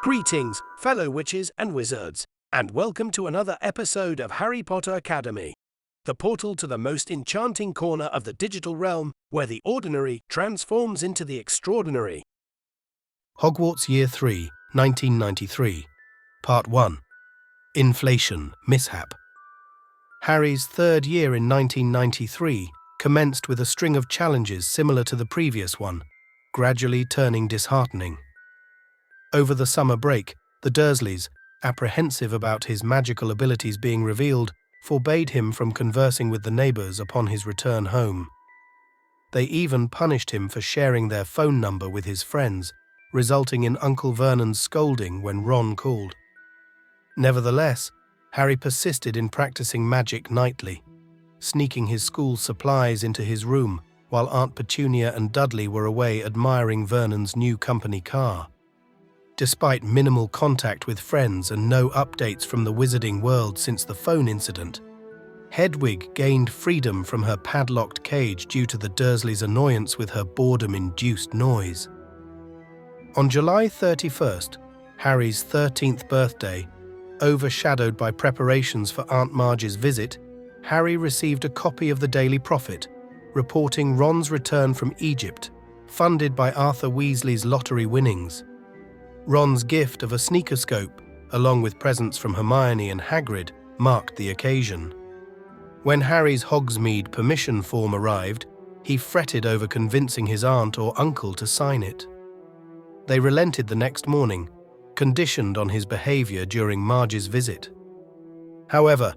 Greetings, fellow witches and wizards, and welcome to another episode of Harry Potter Academy, the portal to the most enchanting corner of the digital realm where the ordinary transforms into the extraordinary. Hogwarts Year 3, 1993, Part 1, Inflation Mishap. Harry's third year in 1993 commenced with a string of challenges similar to the previous one, gradually turning disheartening. Over the summer break, the Dursleys, apprehensive about his magical abilities being revealed, forbade him from conversing with the neighbours upon his return home. They even punished him for sharing their phone number with his friends, resulting in Uncle Vernon's scolding when Ron called. Nevertheless, Harry persisted in practicing magic nightly, sneaking his school supplies into his room while Aunt Petunia and Dudley were away admiring Vernon's new company car. Despite minimal contact with friends and no updates from the wizarding world since the phone incident, Hedwig gained freedom from her padlocked cage due to the Dursleys' annoyance with her boredom-induced noise. On July 31st, Harry's 13th birthday, overshadowed by preparations for Aunt Marge's visit, Harry received a copy of the Daily Prophet, reporting Ron's return from Egypt, funded by Arthur Weasley's lottery winnings. Ron's gift of a sneakerscope, along with presents from Hermione and Hagrid, marked the occasion. When Harry's Hogsmeade permission form arrived, he fretted over convincing his aunt or uncle to sign it. They relented the next morning, conditioned on his behaviour during Marge's visit. However,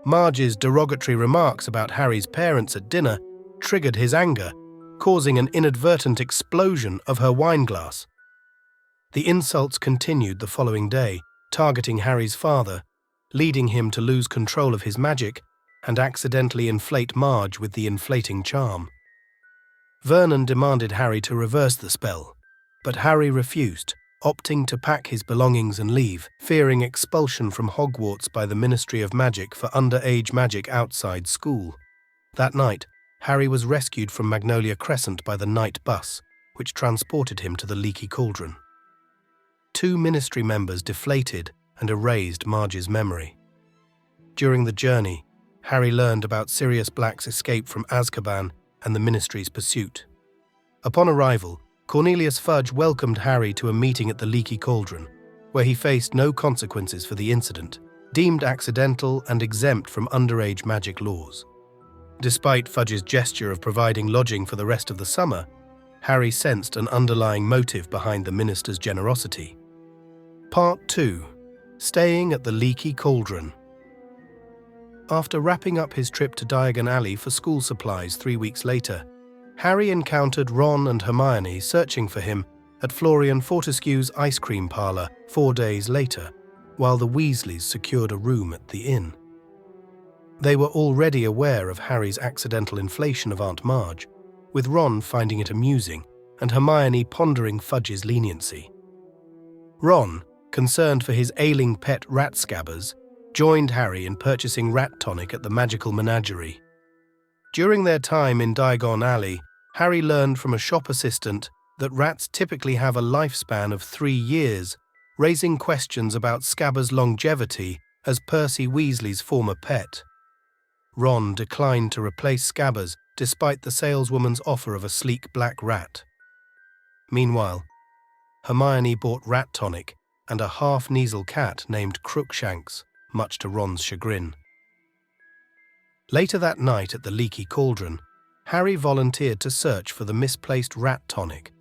Marge's derogatory remarks about Harry's parents at dinner triggered his anger, causing an inadvertent explosion of her wine glass. The insults continued the following day, targeting Harry's father, leading him to lose control of his magic and accidentally inflate Marge with the inflating charm. Vernon demanded Harry to reverse the spell, but Harry refused, opting to pack his belongings and leave, fearing expulsion from Hogwarts by the Ministry of Magic for underage magic outside school. That night, Harry was rescued from Magnolia Crescent by the night bus, which transported him to the Leaky Cauldron. 2 Ministry members deflated and erased Marge's memory. During the journey, Harry learned about Sirius Black's escape from Azkaban and the Ministry's pursuit. Upon arrival, Cornelius Fudge welcomed Harry to a meeting at the Leaky Cauldron, where he faced no consequences for the incident, deemed accidental and exempt from underage magic laws. Despite Fudge's gesture of providing lodging for the rest of the summer, Harry sensed an underlying motive behind the minister's generosity. Part 2. Staying at the Leaky Cauldron. After wrapping up his trip to Diagon Alley for school supplies 3 weeks later, Harry encountered Ron and Hermione searching for him at Florian Fortescue's ice cream parlour 4 days later, while the Weasleys secured a room at the inn. They were already aware of Harry's accidental inflation of Aunt Marge, with Ron finding it amusing and Hermione pondering Fudge's leniency. Ron, concerned for his ailing pet rat Scabbers, joined Harry in purchasing rat tonic at the magical menagerie. During their time in Diagon Alley, Harry learned from a shop assistant that rats typically have a lifespan of 3 years, raising questions about Scabbers' longevity as Percy Weasley's former pet. Ron declined to replace Scabbers despite the saleswoman's offer of a sleek black rat. Meanwhile, Hermione bought rat tonic and a half-Kneasel cat named Crookshanks, much to Ron's chagrin. Later that night at the Leaky Cauldron, Harry volunteered to search for the misplaced rat tonic,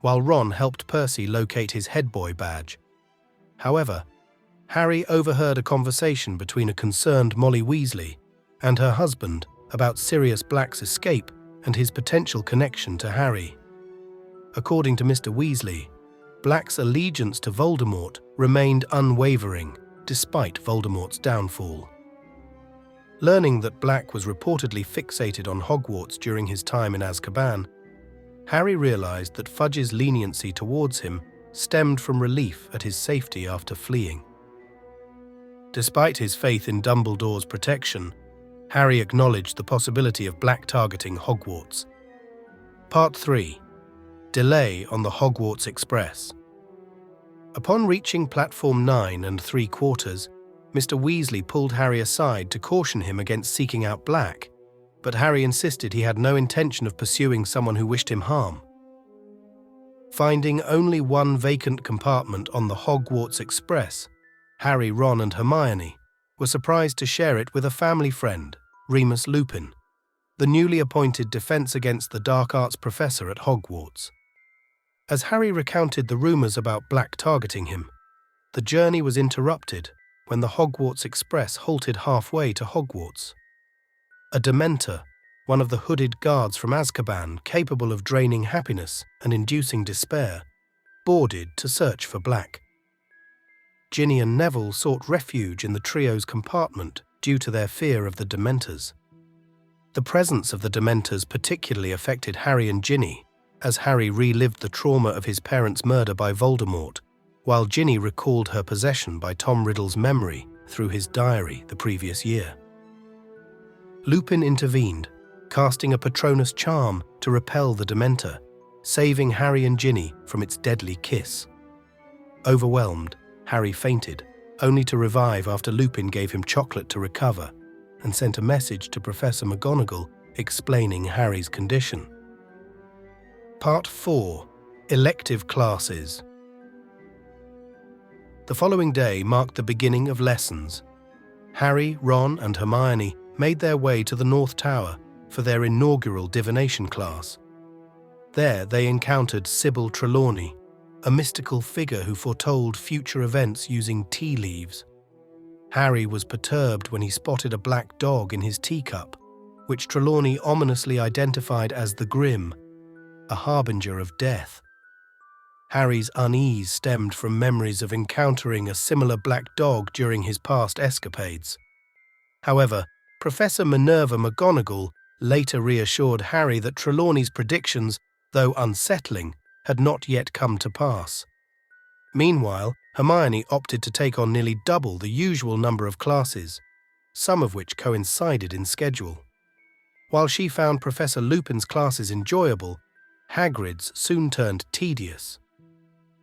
while Ron helped Percy locate his headboy badge. However, Harry overheard a conversation between a concerned Molly Weasley and her husband about Sirius Black's escape and his potential connection to Harry. According to Mr. Weasley, Black's allegiance to Voldemort remained unwavering despite Voldemort's downfall. Learning that Black was reportedly fixated on Hogwarts during his time in Azkaban, Harry realized that Fudge's leniency towards him stemmed from relief at his safety after fleeing. Despite his faith in Dumbledore's protection, Harry acknowledged the possibility of Black targeting Hogwarts. Part 3. Delay on the Hogwarts Express. Upon reaching platform 9 3/4, Mr. Weasley pulled Harry aside to caution him against seeking out Black, but Harry insisted he had no intention of pursuing someone who wished him harm. Finding only one vacant compartment on the Hogwarts Express, Harry, Ron and Hermione were surprised to share it with a family friend, Remus Lupin, the newly appointed Defense Against the Dark Arts professor at Hogwarts. As Harry recounted the rumours about Black targeting him, the journey was interrupted when the Hogwarts Express halted halfway to Hogwarts. A Dementor, one of the hooded guards from Azkaban capable of draining happiness and inducing despair, boarded to search for Black. Ginny and Neville sought refuge in the trio's compartment due to their fear of the Dementors. The presence of the Dementors particularly affected Harry and Ginny, as Harry relived the trauma of his parents' murder by Voldemort, while Ginny recalled her possession by Tom Riddle's memory through his diary the previous year. Lupin intervened, casting a Petronus charm to repel the Dementor, saving Harry and Ginny from its deadly kiss. Overwhelmed, Harry fainted, only to revive after Lupin gave him chocolate to recover and sent a message to Professor McGonagall explaining Harry's condition. Part 4. Elective Classes. The following day marked the beginning of lessons. Harry, Ron and Hermione made their way to the North Tower for their inaugural divination class. There they encountered Sybil Trelawney, a mystical figure who foretold future events using tea leaves. Harry was perturbed when he spotted a black dog in his teacup, which Trelawney ominously identified as the Grim, a harbinger of death. Harry's unease stemmed from memories of encountering a similar black dog during his past escapades. However, Professor Minerva McGonagall later reassured Harry that Trelawney's predictions, though unsettling, had not yet come to pass. Meanwhile, Hermione opted to take on nearly double the usual number of classes, some of which coincided in schedule. While she found Professor Lupin's classes enjoyable, Hagrid's soon turned tedious.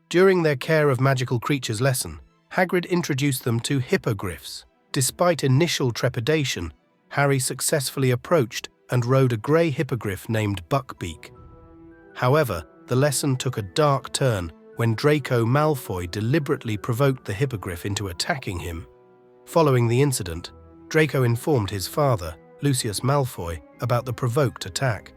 During their Care of Magical Creatures lesson, Hagrid introduced them to hippogriffs. Despite initial trepidation, Harry successfully approached and rode a grey hippogriff named Buckbeak. However, the lesson took a dark turn when Draco Malfoy deliberately provoked the hippogriff into attacking him. Following the incident, Draco informed his father, Lucius Malfoy, about the provoked attack.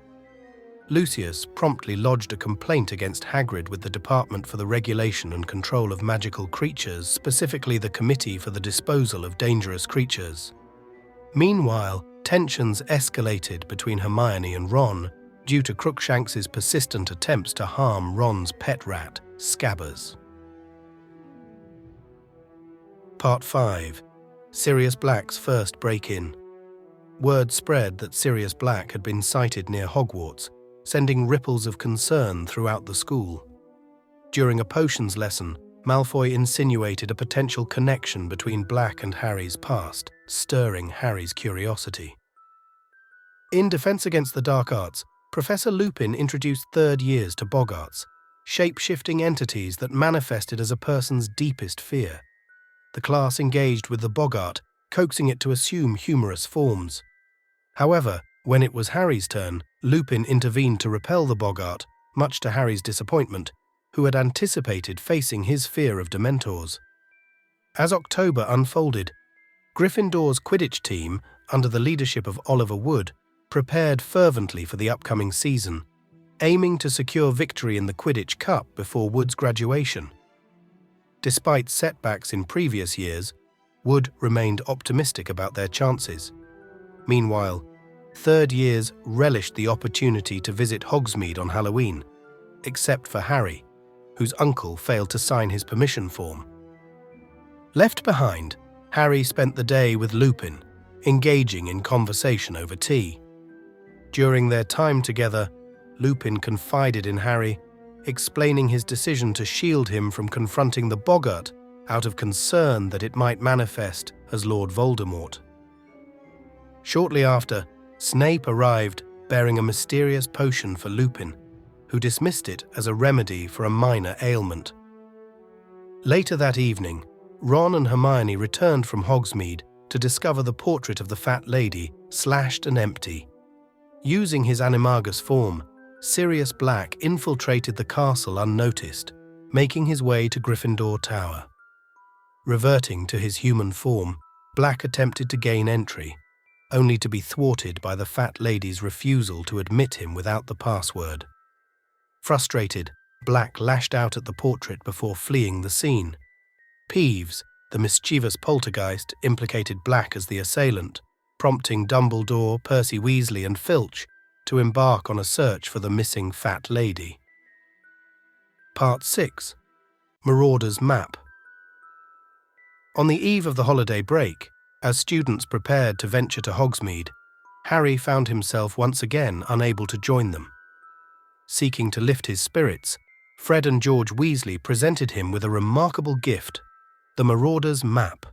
Lucius promptly lodged a complaint against Hagrid with the Department for the Regulation and Control of Magical Creatures, specifically the Committee for the Disposal of Dangerous Creatures. Meanwhile, tensions escalated between Hermione and Ron due to Crookshanks's persistent attempts to harm Ron's pet rat, Scabbers. Part 5. Sirius Black's first break-in. Word spread that Sirius Black had been sighted near Hogwarts, sending ripples of concern throughout the school. During a potions lesson, Malfoy insinuated a potential connection between Black and Harry's past, stirring Harry's curiosity. In Defense Against the Dark Arts, Professor Lupin introduced third years to boggarts, shape-shifting entities that manifested as a person's deepest fear. The class engaged with the boggart, coaxing it to assume humorous forms. However, when it was Harry's turn, Lupin intervened to repel the boggart, much to Harry's disappointment, who had anticipated facing his fear of Dementors. As October unfolded, Gryffindor's Quidditch team, under the leadership of Oliver Wood, prepared fervently for the upcoming season, aiming to secure victory in the Quidditch Cup before Wood's graduation. Despite setbacks in previous years, Wood remained optimistic about their chances. Meanwhile, third years relished the opportunity to visit Hogsmeade on Halloween, except for Harry, whose uncle failed to sign his permission form. Left behind, Harry spent the day with Lupin, engaging in conversation over tea. During their time together, Lupin confided in Harry, explaining his decision to shield him from confronting the boggart out of concern that it might manifest as Lord Voldemort. Shortly after, Snape arrived bearing a mysterious potion for Lupin, who dismissed it as a remedy for a minor ailment. Later that evening, Ron and Hermione returned from Hogsmeade to discover the portrait of the Fat Lady slashed and empty. Using his animagus form, Sirius Black infiltrated the castle unnoticed, making his way to Gryffindor Tower. Reverting to his human form, Black attempted to gain entry, only to be thwarted by the Fat Lady's refusal to admit him without the password. Frustrated, Black lashed out at the portrait before fleeing the scene. Peeves, the mischievous poltergeist, implicated Black as the assailant, prompting Dumbledore, Percy Weasley and Filch to embark on a search for the missing Fat Lady. Part 6. Marauders Map. On the eve of the holiday break, as students prepared to venture to Hogsmeade, Harry found himself once again unable to join them. Seeking to lift his spirits, Fred and George Weasley presented him with a remarkable gift, the Marauders Map.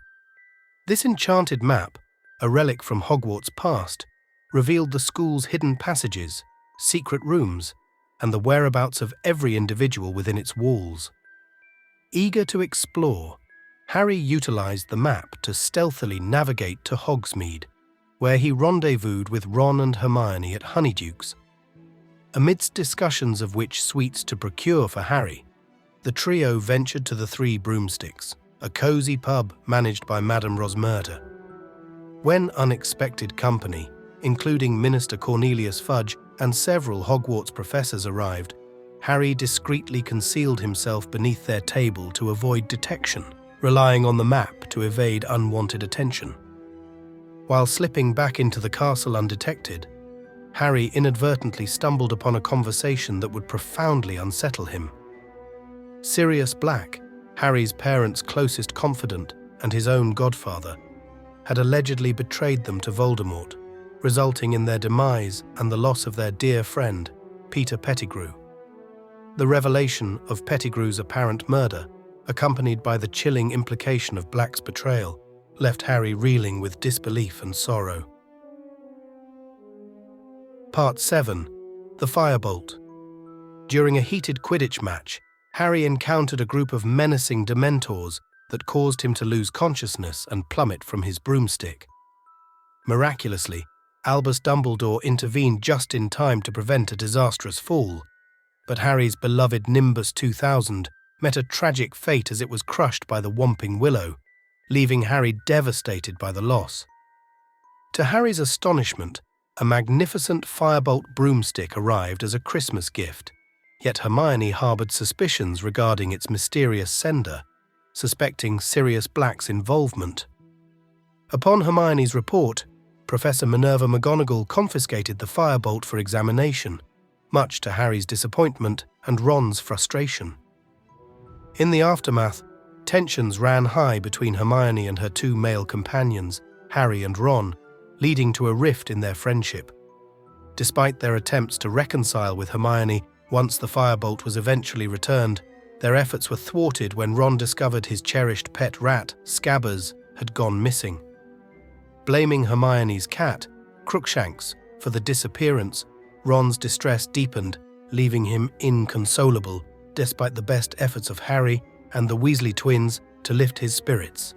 This enchanted map, a relic from Hogwarts' past, revealed the school's hidden passages, secret rooms, and the whereabouts of every individual within its walls. Eager to explore, Harry utilized the map to stealthily navigate to Hogsmeade, where he rendezvoused with Ron and Hermione at Honeyduke's. Amidst discussions of which sweets to procure for Harry, the trio ventured to the Three Broomsticks, a cozy pub managed by Madame Rosmerta. When unexpected company, including Minister Cornelius Fudge and several Hogwarts professors arrived, Harry discreetly concealed himself beneath their table to avoid detection, relying on the map to evade unwanted attention. While slipping back into the castle undetected, Harry inadvertently stumbled upon a conversation that would profoundly unsettle him. Sirius Black, Harry's parents' closest confidant and his own godfather, had allegedly betrayed them to Voldemort, resulting in their demise and the loss of their dear friend, Peter Pettigrew. The revelation of Pettigrew's apparent murder, accompanied by the chilling implication of Black's betrayal, left Harry reeling with disbelief and sorrow. Part 7. The Firebolt. During a heated Quidditch match, Harry encountered a group of menacing Dementors that caused him to lose consciousness and plummet from his broomstick. Miraculously, Albus Dumbledore intervened just in time to prevent a disastrous fall, but Harry's beloved Nimbus 2000 met a tragic fate as it was crushed by the Whomping Willow, leaving Harry devastated by the loss. To Harry's astonishment, a magnificent Firebolt broomstick arrived as a Christmas gift, yet Hermione harboured suspicions regarding its mysterious sender, suspecting Sirius Black's involvement. Upon Hermione's report, Professor Minerva McGonagall confiscated the Firebolt for examination, much to Harry's disappointment and Ron's frustration. In the aftermath, tensions ran high between Hermione and her two male companions, Harry and Ron, leading to a rift in their friendship. Despite their attempts to reconcile with Hermione once the Firebolt was eventually returned, their efforts were thwarted when Ron discovered his cherished pet rat, Scabbers, had gone missing. Blaming Hermione's cat, Crookshanks, for the disappearance, Ron's distress deepened, leaving him inconsolable, despite the best efforts of Harry and the Weasley twins to lift his spirits.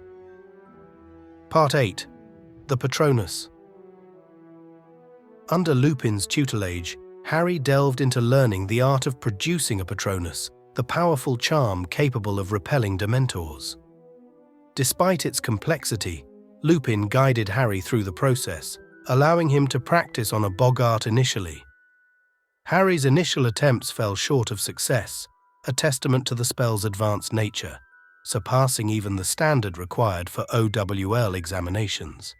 Part 8. The Petronus. Under Lupin's tutelage, Harry delved into learning the art of producing a Petronus, the powerful charm capable of repelling Dementors. Despite its complexity, Lupin guided Harry through the process, allowing him to practice on a boggart initially. Harry's initial attempts fell short of success, a testament to the spell's advanced nature, surpassing even the standard required for OWL examinations.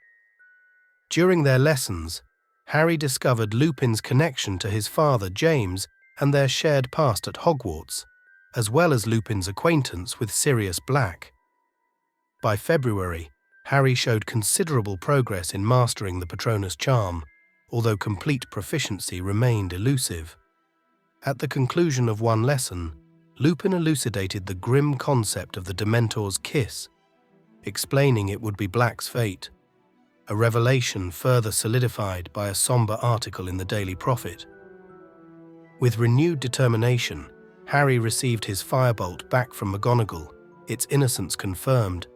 During their lessons, Harry discovered Lupin's connection to his father James and their shared past at Hogwarts, as well as Lupin's acquaintance with Sirius Black. By February, Harry showed considerable progress in mastering the Petronus charm, although complete proficiency remained elusive. At the conclusion of one lesson, Lupin elucidated the grim concept of the Dementor's kiss, explaining it would be Black's fate, a revelation further solidified by a somber article in the Daily Prophet. With renewed determination, Harry received his Firebolt back from McGonagall, its innocence confirmed,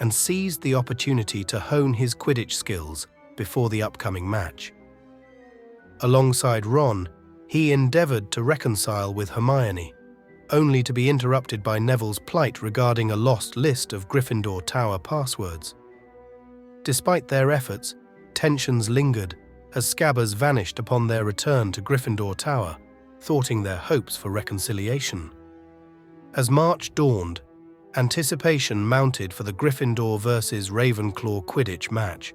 and seized the opportunity to hone his Quidditch skills before the upcoming match. Alongside Ron, he endeavoured to reconcile with Hermione, only to be interrupted by Neville's plight regarding a lost list of Gryffindor Tower passwords. Despite their efforts, tensions lingered as Scabbers vanished upon their return to Gryffindor Tower, thwarting their hopes for reconciliation. As March dawned, anticipation mounted for the Gryffindor versus Ravenclaw Quidditch match.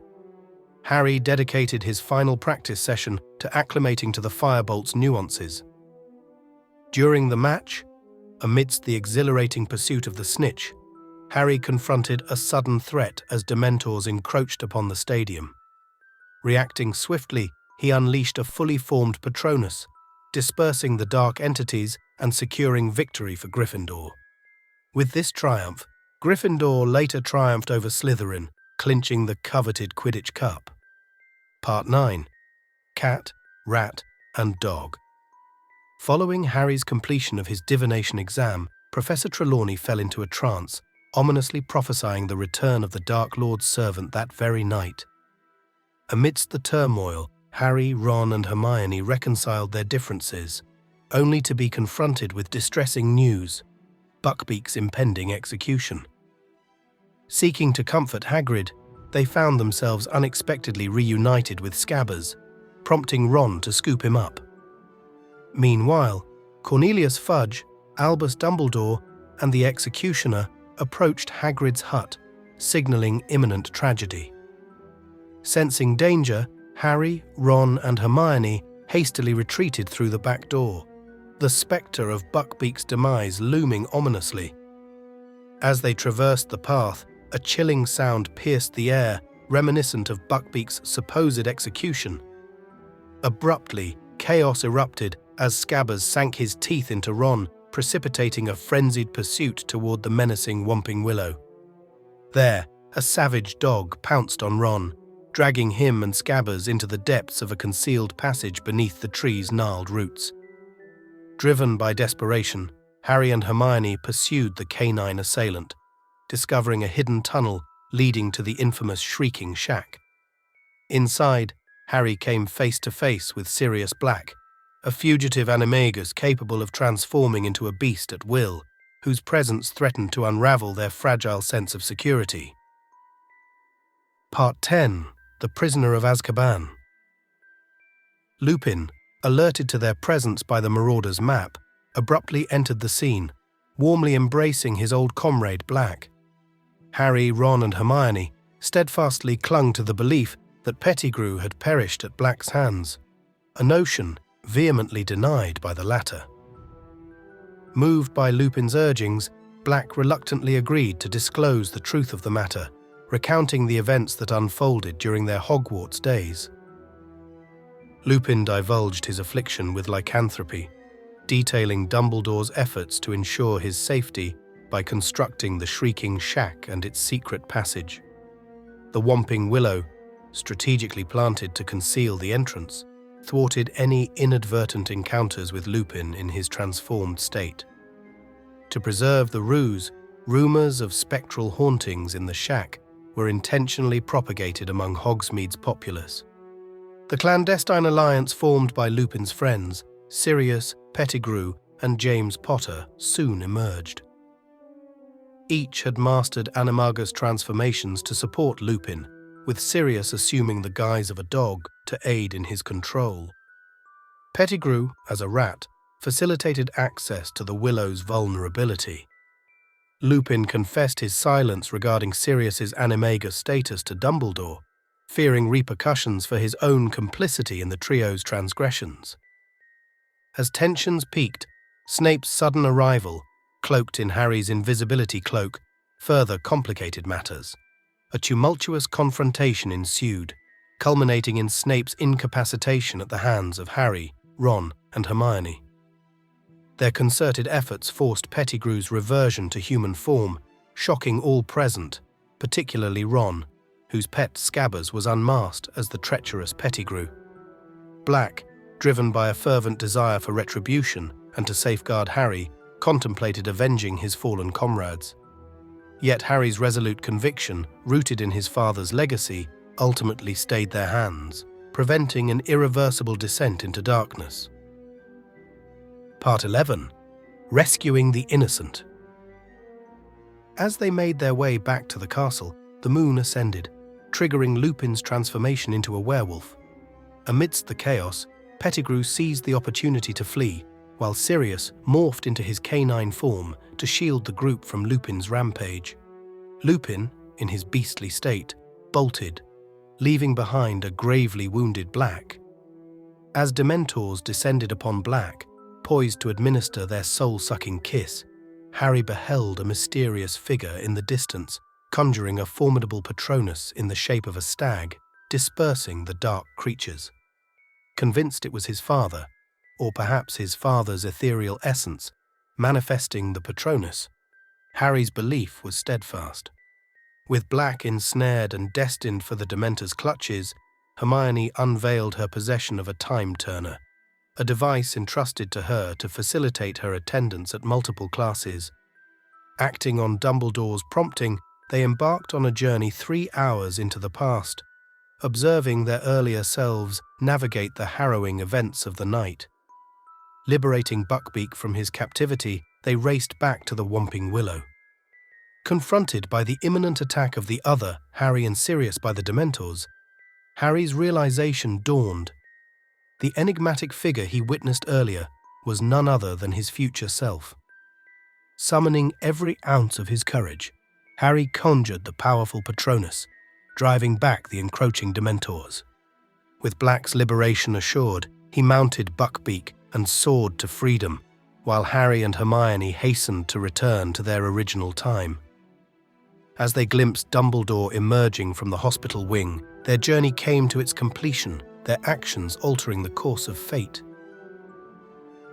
Harry dedicated his final practice session to acclimating to the Firebolt's nuances. During the match, amidst the exhilarating pursuit of the snitch, Harry confronted a sudden threat as Dementors encroached upon the stadium. Reacting swiftly, he unleashed a fully formed Petronus, dispersing the dark entities and securing victory for Gryffindor. With this triumph, Gryffindor later triumphed over Slytherin, clinching the coveted Quidditch Cup. Part 9. Cat, Rat, and Dog. Following Harry's completion of his divination exam, Professor Trelawney fell into a trance, ominously prophesying the return of the Dark Lord's servant that very night. Amidst the turmoil, Harry, Ron, and Hermione reconciled their differences, only to be confronted with distressing news: Buckbeak's impending execution. Seeking to comfort Hagrid, they found themselves unexpectedly reunited with Scabbers, prompting Ron to scoop him up. Meanwhile, Cornelius Fudge, Albus Dumbledore, and the executioner approached Hagrid's hut, signalling imminent tragedy. Sensing danger, Harry, Ron, and Hermione hastily retreated through the back door, the spectre of Buckbeak's demise looming ominously. As they traversed the path, a chilling sound pierced the air, reminiscent of Buckbeak's supposed execution. Abruptly, chaos erupted as Scabbers sank his teeth into Ron, precipitating a frenzied pursuit toward the menacing Whomping Willow. There, a savage dog pounced on Ron, dragging him and Scabbers into the depths of a concealed passage beneath the tree's gnarled roots. Driven by desperation, Harry and Hermione pursued the canine assailant, discovering a hidden tunnel leading to the infamous Shrieking Shack. Inside, Harry came face to face with Sirius Black, a fugitive animagus capable of transforming into a beast at will, whose presence threatened to unravel their fragile sense of security. Part 10. The Prisoner of Azkaban. Lupin, alerted to their presence by the Marauders Map, abruptly entered the scene, warmly embracing his old comrade Black. Harry, Ron, and Hermione steadfastly clung to the belief that Pettigrew had perished at Black's hands, a notion vehemently denied by the latter. Moved by Lupin's urgings, Black reluctantly agreed to disclose the truth of the matter, recounting the events that unfolded during their Hogwarts days. Lupin divulged his affliction with lycanthropy, detailing Dumbledore's efforts to ensure his safety by constructing the Shrieking Shack and its secret passage. The Whomping Willow, strategically planted to conceal the entrance, thwarted any inadvertent encounters with Lupin in his transformed state. To preserve the ruse, rumours of spectral hauntings in the shack were intentionally propagated among Hogsmeade's populace. The clandestine alliance formed by Lupin's friends, Sirius, Pettigrew, and James Potter, soon emerged. Each had mastered animagus transformations to support Lupin, with Sirius assuming the guise of a dog to aid in his control. Pettigrew, as a rat, facilitated access to the Willow's vulnerability. Lupin confessed his silence regarding Sirius's animagus status to Dumbledore, fearing repercussions for his own complicity in the trio's transgressions. As tensions peaked, Snape's sudden arrival, cloaked in Harry's invisibility cloak, further complicated matters. A tumultuous confrontation ensued, culminating in Snape's incapacitation at the hands of Harry, Ron, and Hermione. Their concerted efforts forced Pettigrew's reversion to human form, shocking all present, particularly Ron, whose pet Scabbers was unmasked as the treacherous Pettigrew. Black, driven by a fervent desire for retribution and to safeguard Harry, contemplated avenging his fallen comrades. Yet Harry's resolute conviction, rooted in his father's legacy, ultimately stayed their hands, preventing an irreversible descent into darkness. Part 11. Rescuing the Innocent. As they made their way back to the castle, the moon ascended, triggering Lupin's transformation into a werewolf. Amidst the chaos, Pettigrew seized the opportunity to flee, while Syrius morphed into his canine form to shield the group from Lupin's rampage. Lupin, in his beastly state, bolted, leaving behind a gravely wounded Black. As Dementors descended upon Black, poised to administer their soul-sucking kiss, Harry beheld a mysterious figure in the distance, conjuring a formidable Petronus in the shape of a stag, dispersing the dark creatures. Convinced it was his father, or perhaps his father's ethereal essence, manifesting the Petronus, Harry's belief was steadfast. With Black ensnared and destined for the Dementor's clutches, Hermione unveiled her possession of a time turner, a device entrusted to her to facilitate her attendance at multiple classes. Acting on Dumbledore's prompting, they embarked on a journey 3 hours into the past, observing their earlier selves navigate the harrowing events of the night. Liberating Buckbeak from his captivity, they raced back to the Whomping Willow. Confronted by the imminent attack of the other, Harry and Sirius, by the Dementors, Harry's realization dawned. The enigmatic figure he witnessed earlier was none other than his future self. Summoning every ounce of his courage, Harry conjured the powerful Petronus, driving back the encroaching Dementors. With Black's liberation assured, he mounted Buckbeak and soared to freedom, while Harry and Hermione hastened to return to their original time. As they glimpsed Dumbledore emerging from the hospital wing, their journey came to its completion, their actions altering the course of fate.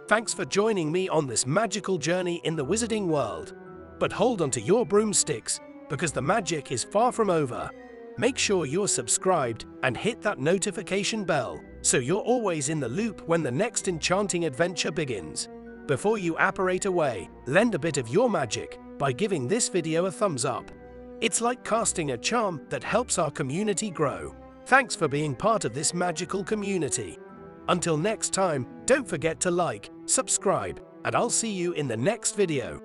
Thanks for joining me on this magical journey in the wizarding world. But hold on to your broomsticks, because the magic is far from over. Make sure you're subscribed and hit that notification bell, so you're always in the loop when the next enchanting adventure begins. Before you apparate away, lend a bit of your magic by giving this video a thumbs up. It's like casting a charm that helps our community grow. Thanks for being part of this magical community. Until next time, don't forget to like, subscribe, and I'll see you in the next video.